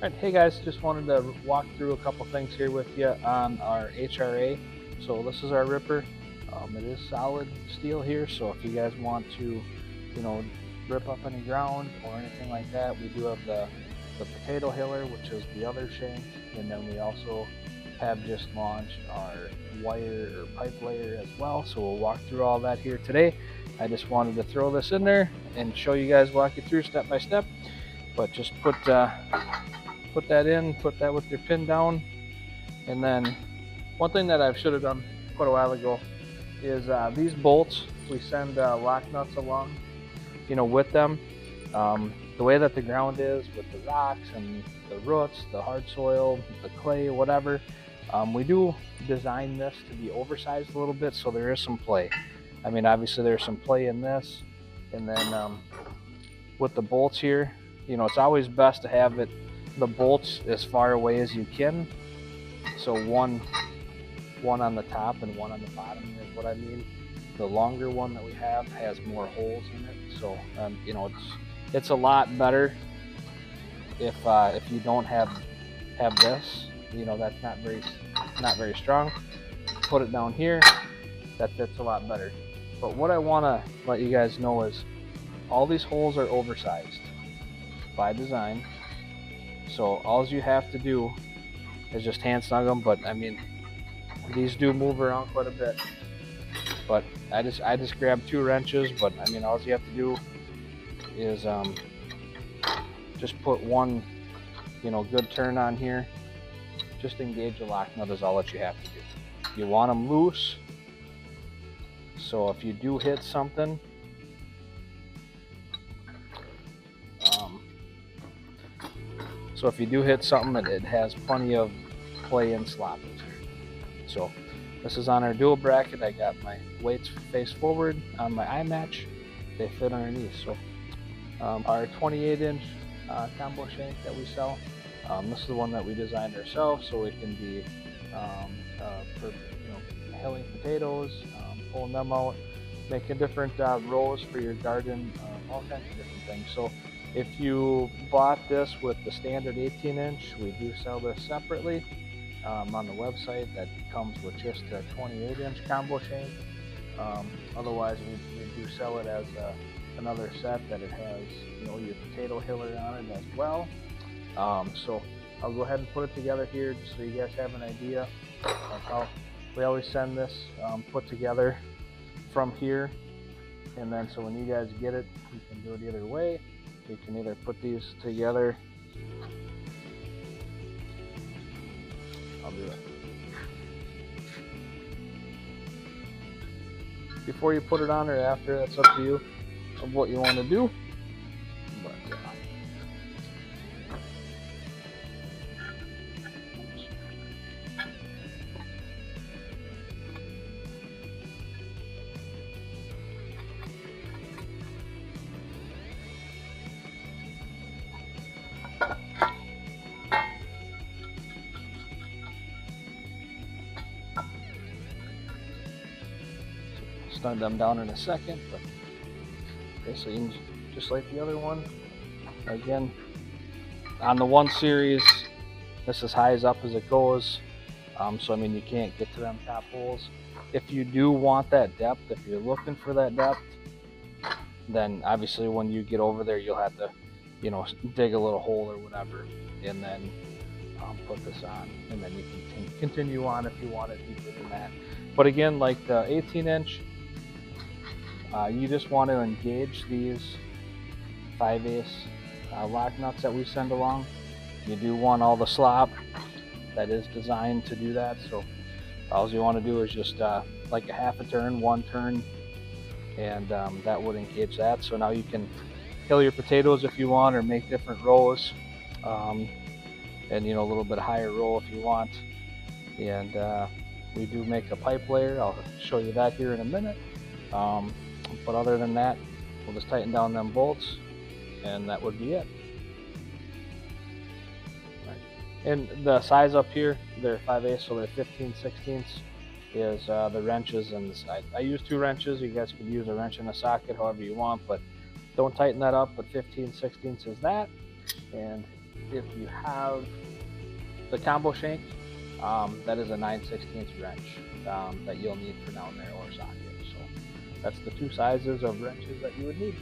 Alright, hey guys, just wanted to walk through a couple things here with you on our HRA. So this is our ripper. It is solid steel here, so if you guys want to, rip up any ground or anything like that, we do have the potato hiller, which is the other shank, and then we also have just launched our wire or pipe layer as well. So we'll walk through all that here today. I just wanted to throw this in there and show you guys, walk you through step by step. But just put that in, put that with your pin down, and then one thing that I should have done quite a while ago is these bolts, we send lock nuts along, with them. The way that the ground is with the rocks and the roots, the hard soil, the clay, whatever, we do design this to be oversized a little bit, so there is some play. I mean, obviously there's some play in this, and then with the bolts here, it's always best to have the bolts as far away as you can. So one on the top and one on the bottom is what I mean. The longer one that we have has more holes in it, so it's a lot better if you don't have this. That's not very strong. Put it down here, that fits a lot better. But what I want to let you guys know is all these holes are oversized by design. So all you have to do is just hand snug them, but I mean, these do move around quite a bit. But I just grabbed 2 wrenches, but I mean, all you have to do is just put one, good turn on here. Just engage the lock nut is all that you have to do. You want them loose, so if you do hit something, it has plenty of play and sloppage. So this is on our dual bracket. I got my weights face forward on my eye match. They fit underneath. So our 28-inch combo shank that we sell, this is the one that we designed ourselves, so it can be for hilling potatoes, pulling them out, making different rows for your garden, all kinds of different things. So if you bought this with the standard 18-inch, we do sell this separately on the website. That comes with just the 28-inch combo shank. Otherwise, we do sell it as another set that it has, your potato hiller on it as well. So I'll go ahead and put it together here just so you guys have an idea of how we always send this put together from here. And then so when you guys get it, you can do it either way. You can either put these together. I'll do it. Before you put it on or after, that's up to you of what you want to do. But snug them down in a second, but okay, so you can, just like the other one, again, on the 1 series, this is as high as up as it goes. So I mean, you can't get to them top holes. If you do want that depth, if you're looking for that depth, then obviously when you get over there, you'll have to, dig a little hole or whatever, and then put this on, and then you can continue on if you want it deeper than that. But again, like the 18-inch, you just want to engage these 5/8 lock nuts that we send along. You do want all the slop that is designed to do that. So all you want to do is just like a half a turn, 1 turn, and that would engage that. So now you can hill your potatoes if you want, or make different rows, and a little bit higher row if you want. And we do make a pipe layer. I'll show you that here in a minute. But other than that, we'll just tighten down them bolts, and that would be it. Right. And the size up here, they're 5/8, so they're 15/16 is the wrenches. And I use 2 wrenches. You guys could use a wrench in a socket, however you want, but don't tighten that up. But 15/16 is that. And if you have the combo shank, that is a 9/16 wrench that you'll need for down there, or socket. So that's the two sizes of wrenches that you would need.